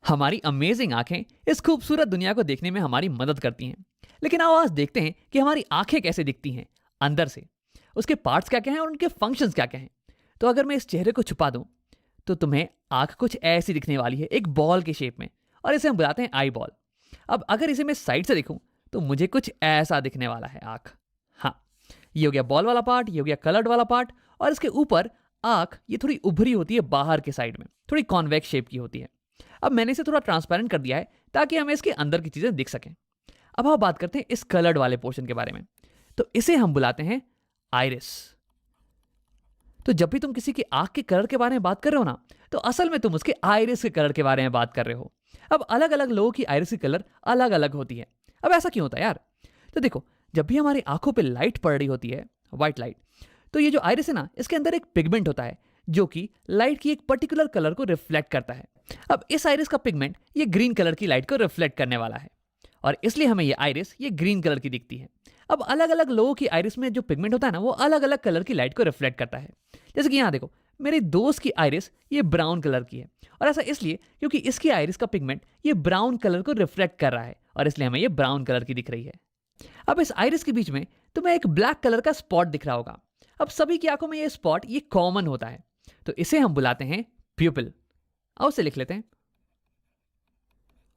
हमारी अमेजिंग आंखें इस खूबसूरत दुनिया को देखने में हमारी मदद करती हैं। लेकिन आओ आज देखते हैं कि हमारी आंखें कैसे दिखती हैं अंदर से। उसके पार्ट्स क्या क्या हैं और उनके फंक्शंस क्या क्या हैं। तो अगर मैं इस चेहरे को छुपा दूं तो तुम्हें आंख कुछ ऐसी दिखने वाली है, एक बॉल के शेप में, और इसे हम बुलाते हैं आई बॉल। अब अगर इसे मैं साइड से देखूं तो मुझे कुछ ऐसा दिखने वाला है आंख। हाँ, ये हो गया बॉल वाला पार्ट, ये हो गया कलर्ड वाला पार्ट, और इसके ऊपर आंख ये थोड़ी उभरी होती है बाहर के साइड में, थोड़ी कॉन्वेक्स शेप की होती है। अब मैंने इसे थोड़ा ट्रांसपेरेंट कर दिया है ताकि हमें इसके अंदर की चीजें दिख सकें। अब हम बात करते हैं इस कलर्ड वाले पोर्शन के बारे में। तो इसे हम बुलाते हैं आइरिस। तो जब भी तुम किसी की आंख के कलर के बारे में बात कर रहे हो ना, तो असल में तुम उसके आइरिस के कलर के बारे में बात कर रहे हो। अब अलग अलग लोगों की आइरिस की कलर अलग अलग होती है। अब ऐसा क्यों होता है यार? तो देखो, जब भी हमारी आंखों पे लाइट पड़ रही होती है, व्हाइट लाइट, तो ये जो आइरिस है ना, इसके अंदर एक पिगमेंट होता है जो कि लाइट की एक पर्टिकुलर कलर को रिफ्लेक्ट करता है। अब इस आइरिस का पिगमेंट ये ग्रीन कलर की लाइट को रिफ्लेक्ट करने वाला है, और इसलिए हमें ये आइरिस ये ग्रीन कलर की दिखती है। अब अलग अलग लोगों की आइरिस में जो पिगमेंट होता है ना, वो अलग अलग कलर की लाइट को रिफ्लेक्ट करता है। जैसे कि यहाँ देखो, मेरे दोस्त की आइरिस ये ब्राउन कलर की है, और ऐसा इसलिए क्योंकि इसकी आइरिस का पिगमेंट ये ब्राउन कलर को रिफ्लेक्ट कर रहा है, और इसलिए हमें ये ब्राउन कलर की दिख रही है। अब इस आइरिस के बीच में तुम्हें एक ब्लैक कलर का स्पॉट दिख रहा होगा। अब सभी की आंखों में ये स्पॉट ये कॉमन होता है, तो इसे हम बुलाते हैं प्यूपिल। आओ उसे लिख लेते हैं।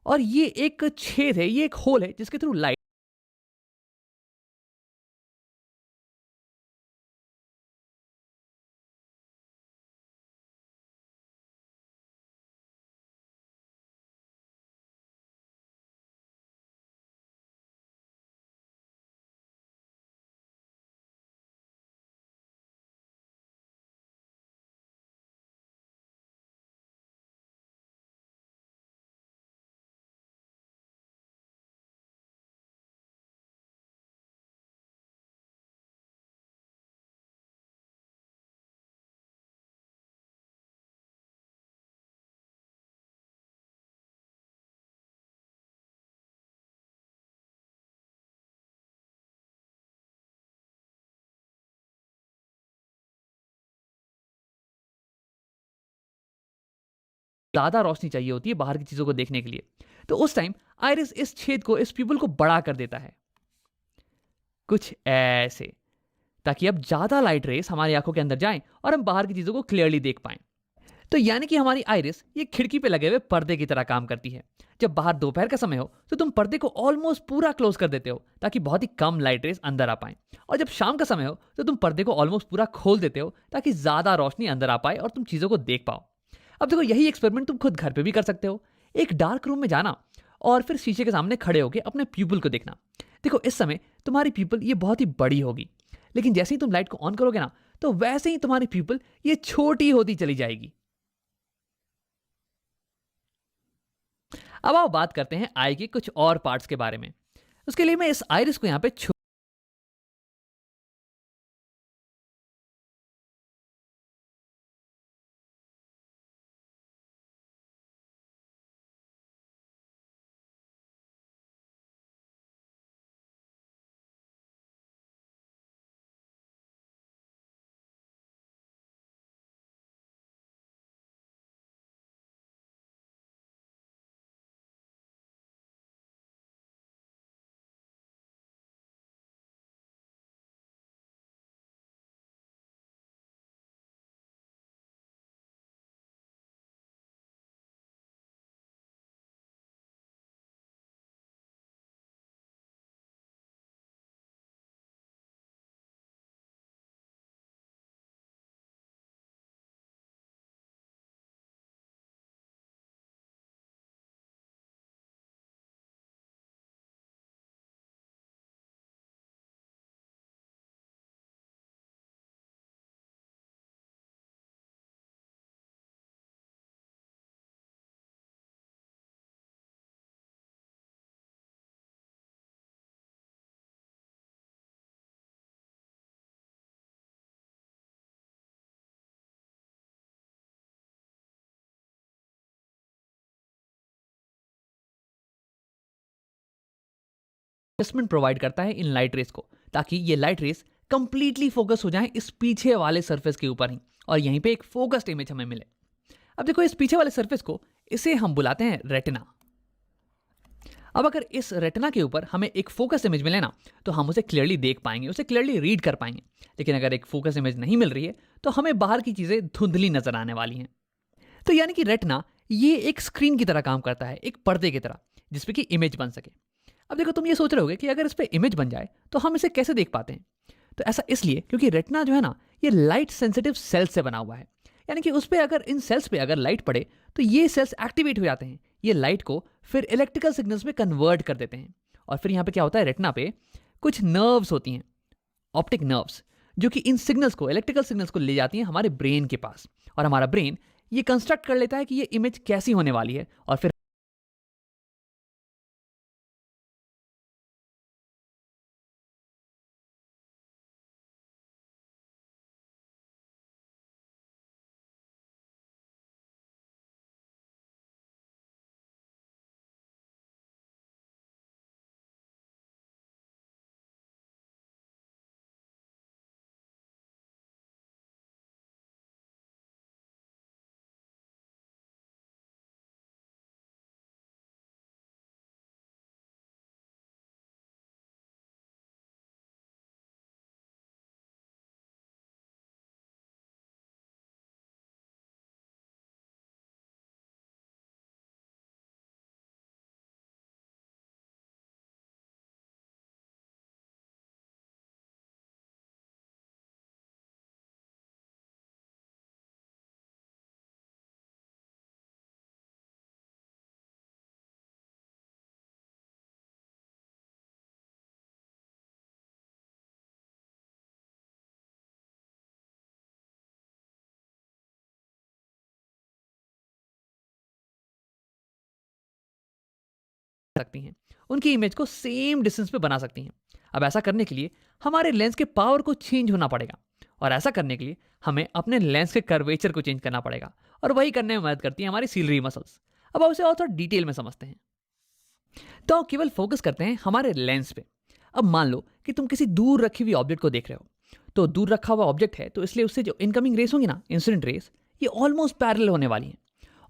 और ये एक छेद है, ये एक होल है जिसके थ्रू लाइट ज्यादा रोशनी चाहिए होती है बाहर की चीजों को देखने के लिए। तो उस टाइम आइरिस इस छेद को, इस प्यूपिल को बड़ा कर देता है कुछ ऐसे, ताकि अब ज्यादा लाइट रेस हमारी आंखों के अंदर जाएं और हम बाहर की चीजों को क्लियरली देख पाएं। तो यानी कि हमारी आइरिस ये खिड़की पे लगे हुए पर्दे की तरह काम करती है। जब बाहर दोपहर का समय हो तो तुम पर्दे को ऑलमोस्ट पूरा क्लोज कर देते हो ताकि बहुत ही कम लाइट रेस अंदर आ पाए, और जब शाम का समय हो तो तुम पर्दे को ऑलमोस्ट पूरा खोल देते हो ताकि ज्यादा रोशनी अंदर आ पाए और तुम चीजों को देख पाओ। अब देखो, यही एक्सपेरिमेंट तुम खुद घर पे भी कर सकते हो। एक डार्क रूम में जाना और फिर शीशे के सामने खड़े होकर अपने पीपल को देखना। देखो, इस समय तुम्हारी पीपल ये बहुत ही बड़ी होगी, लेकिन जैसे ही तुम लाइट को ऑन करोगे ना, तो वैसे ही तुम्हारी पीपल ये छोटी होती चली जाएगी। अब आओ बात करते हैं आई के कुछ और पार्ट्स के बारे में। उसके लिए मैं इस आइरिस को यहाँ पे एडजस्टमेंट प्रोवाइड करता है इन लाइट रेस को, ताकि ये लाइट रेस कंप्लीटली फोकस हो जाए इस पीछे वाले सरफेस के ऊपर ही, और यहीं पे एक फोकस्ड इमेज हमें मिले। अब देखो, इस पीछे वाले सरफेस को इसे हम बुलाते हैं रेटिना। अब अगर इस रेटिना के ऊपर हमें एक फोकस इमेज मिले ना, तो हम उसे क्लियरली देख पाएंगे, उसे क्लियरली रीड कर पाएंगे। लेकिन अगर एक फोकस इमेज नहीं मिल रही है तो हमें बाहर की चीज़ें धुंधली नजर आने वाली हैं। तो यानी कि रेटिना ये एक स्क्रीन की तरह काम करता है, एक पर्दे की तरह, जिसपे कि इमेज बन सके। अब देखो, तुम ये सोच रहे होगे कि अगर इस पे इमेज बन जाए तो हम इसे कैसे देख पाते हैं। तो ऐसा इसलिए क्योंकि रेटिना जो है ना, ये लाइट सेंसिटिव सेल्स से बना हुआ है। यानी कि उस पे अगर इन सेल्स पे अगर लाइट पड़े तो ये सेल्स एक्टिवेट हो जाते हैं, ये लाइट को फिर इलेक्ट्रिकल सिग्नल्स में कन्वर्ट कर देते हैं। और फिर यहाँ पे क्या होता है, रेटिना पे कुछ नर्व्स होती हैं, ऑप्टिक नर्व्स, जो कि इन सिग्नल्स को, इलेक्ट्रिकल सिग्नल्स को ले जाती हैं हमारे ब्रेन के पास। और हमारा ब्रेन ये कंस्ट्रक्ट कर लेता है कि ये इमेज कैसी होने वाली है, और फिर सकती हैं, उनकी इमेज को सेम डिस्टेंस पे बना सकती हैं। अब ऐसा करने के लिए हमारे लेंस के पावर को चेंज होना पड़ेगा, और ऐसा करने के लिए हमें अपने लेंस के कर्वेचर को चेंज करना पड़ेगा, और वही करने में मदद करती है हमारी सीलरी मसल्स। अब आप उसे और थोड़ा डिटेल में समझते हैं। तो केवल फोकस करते हैं हमारे लेंस पे। अब मान लो कि तुम किसी दूर रखी हुई ऑब्जेक्ट को देख रहे हो। तो दूर रखा हुआ ऑब्जेक्ट है, तो इसलिए उससे जो इनकमिंग रेस होंगी ना, इंसिडेंट रेस, ये ऑलमोस्ट पैरेलल होने वाली हैं।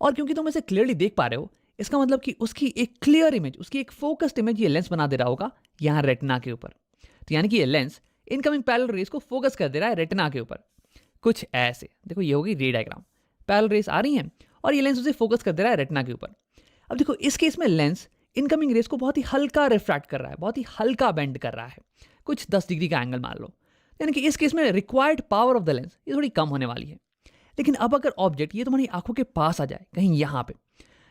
और क्योंकि तुम इसे क्लियरली देख पा रहे हो, इसका मतलब कि उसकी एक क्लियर इमेज, उसकी एक फोकस्ड इमेज ये लेंस बना दे रहा होगा यहाँ रेटिना के ऊपर। तो यानी कि ये लेंस इनकमिंग पैरेलल रेस को फोकस कर दे रहा है रेटिना के ऊपर, कुछ ऐसे। देखो, ये होगी रे डायग्राम, पैरेलल रेस आ रही हैं और ये लेंस उसे फोकस कर दे रहा है रेटिना के ऊपर। अब देखो, इस केस में लेंस इनकमिंग रेस को बहुत ही हल्का रिफ्रैक्ट कर रहा है, बहुत ही हल्का बेंड कर रहा है, कुछ 10 डिग्री का एंगल मान लो। यानी कि इस केस में required power of the lens ये थोड़ी कम होने वाली है। लेकिन अब अगर ऑब्जेक्ट ये तुम्हारी आंखों के पास आ जाए, कहीं यहाँ पे,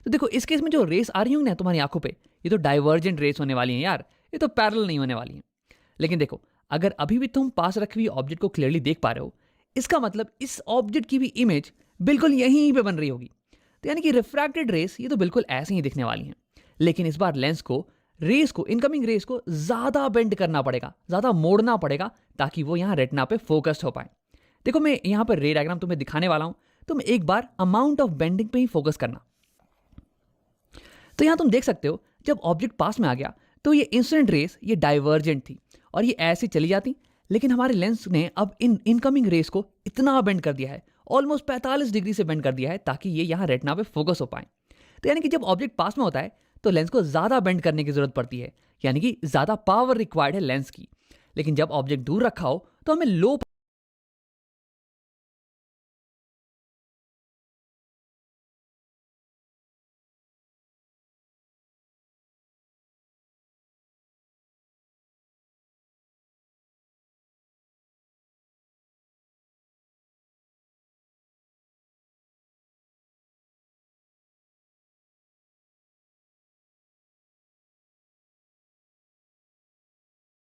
तो देखो इस केस में जो रेस आ रही होंगी ना तुम्हारी आंखों पे, ये तो डाइवर्जेंट रेस होने वाली हैं यार, ये तो पैरेलल नहीं होने वाली हैं। लेकिन देखो, अगर अभी भी तुम पास रखी हुई ऑब्जेक्ट को क्लियरली देख पा रहे हो, इसका मतलब इस ऑब्जेक्ट की भी इमेज बिल्कुल यहीं पे बन रही होगी। तो यानी कि रिफ्रैक्टेड रेस ये तो बिल्कुल ऐसे ही दिखने वाली हैं। लेकिन इस बार लेंस को, रेस को, इनकमिंग रेस को ज्यादा बेंड करना पड़ेगा, ज्यादा मोड़ना पड़ेगा, ताकि वो यहाँ रेटिना पे फोकस्ड हो पाए। देखो, मैं यहाँ पर रे डायग्राम तुम्हें दिखाने वाला हूं, तुम एक बार अमाउंट ऑफ बेंडिंग पे ही फोकस करना। तो यहां तुम देख सकते हो, जब ऑब्जेक्ट पास में आ गया तो ये इंसिडेंट रेस ये डाइवर्जेंट थी और ये ऐसे चली जाती। लेकिन हमारे लेंस ने अब इन इनकमिंग रेस को इतना बेंड कर दिया है, ऑलमोस्ट 45 डिग्री से बेंड कर दिया है, ताकि ये यहाँ रेटिना पे फोकस हो पाए। तो यानी कि जब ऑब्जेक्ट पास में होता है तो लेंस को ज्यादा बेंड करने की जरूरत पड़ती है, यानी कि ज्यादा पावर रिक्वायर्ड है लेंस की। लेकिन जब ऑब्जेक्ट दूर रखा हो तो हमें लो,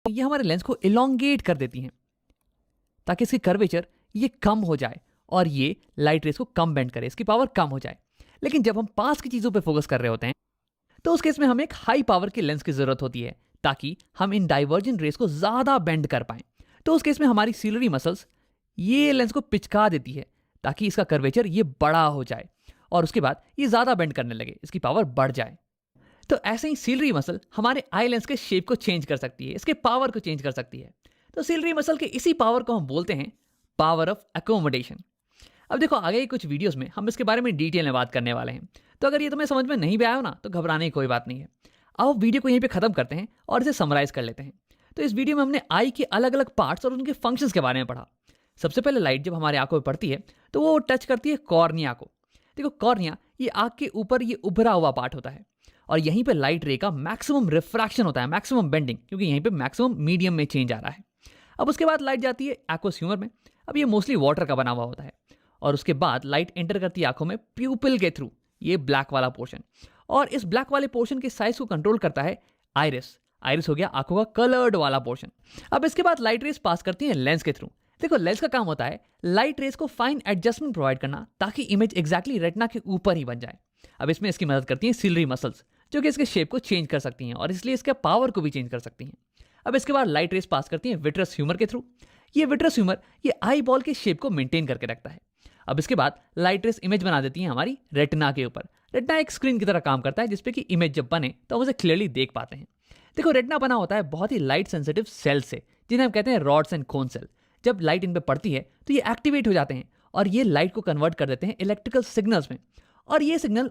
ये हमारे लेंस को इलोंगेट कर देती हैं, ताकि इसकी कर्वेचर ये कम हो जाए और ये लाइट रेस को कम बेंड करे, इसकी पावर कम हो जाए। लेकिन जब हम पास की चीजों पे फोकस कर रहे होते हैं, तो उस केस में हमें एक हाई पावर के लेंस की जरूरत होती है, ताकि हम इन डाइवर्जेंट रेस को ज्यादा बेंड कर पाएं। तो उस केस में हमारी सीलरी मसल्स ये लेंस को पिचका देती है, ताकि इसका कर्वेचर ये बड़ा हो जाए और उसके बाद ये ज्यादा बेंड करने लगे, इसकी पावर बढ़ जाए। तो ऐसे ही सीलरी मसल हमारे आई लेंस के शेप को चेंज कर सकती है, इसके पावर को चेंज कर सकती है। तो सीलरी मसल के इसी पावर को हम बोलते हैं पावर ऑफ एकोमोडेशन। अब देखो, आगे कुछ वीडियोस में हम इसके बारे में डिटेल में बात करने वाले हैं। तो अगर ये तुम्हें समझ में नहीं भी आया हो ना तो घबराने की कोई बात नहीं है। आओ वीडियो को यहीं पे खत्म करते हैं और इसे समराइज कर लेते हैं। तो इस वीडियो में हमने आई के अलग अलग पार्ट्स और उनके फंक्शंस के बारे में पढ़ा। सबसे पहले लाइट जब हमारे आंखों में पड़ती है तो वो टच करती है कॉर्निया को। देखो कॉर्निया ये आंख के ऊपर ये उभरा हुआ पार्ट होता है और यहीं पे लाइट रे का मैक्सिमम रिफ्रैक्शन होता है, मैक्सिमम बेंडिंग, क्योंकि यहीं पे मैक्सिमम मीडियम में चेंज आ रहा है। अब उसके बाद लाइट जाती है एक्वस ह्यूमर में। अब ये मोस्टली वाटर का बना हुआ होता है और उसके बाद लाइट एंटर करती है आंखों में प्यूपिल के थ्रू, ये ब्लैक वाला पोर्शन। और इस ब्लैक वाले पोर्शन के साइज को कंट्रोल करता है आइरिस। आइरिस हो गया आंखों का कलर्ड वाला पोर्शन। अब इसके बाद लाइट रेस पास करती है लेंस के थ्रू। देखो लेंस का काम होता है लाइट रेस को फाइन एडजस्टमेंट प्रोवाइड करना ताकि इमेज एग्जैक्टली रेटिना के ऊपर ही बन जाए। अब इसमें इसकी मदद करती हैं सिलरी मसल्स जो कि इसके शेप को चेंज कर सकती हैं और इसलिए इसके पावर को भी चेंज कर सकती हैं। अब इसके बाद लाइट रेस पास करती हैं विट्रस ह्यूमर के थ्रू। ये विट्रस ह्यूमर ये आई बॉल के शेप को मेंटेन करके रखता है। अब इसके बाद लाइट रेस इमेज बना देती हैं हमारी रेटिना के ऊपर। रेटिना एक स्क्रीन की तरह काम करता है जिसपे कि इमेज जब बने तो हम उसे क्लियरली देख पाते हैं। देखो रेटिना बना होता है बहुत ही लाइट सेंसिटिव सेल से जिन्हें हम कहते हैं रॉड्स एंड कोन सेल। जब लाइट इन पे पड़ती है तो ये एक्टिवेट हो जाते हैं और ये लाइट को कन्वर्ट कर देते हैं इलेक्ट्रिकल सिग्नल्स में और ये सिग्नल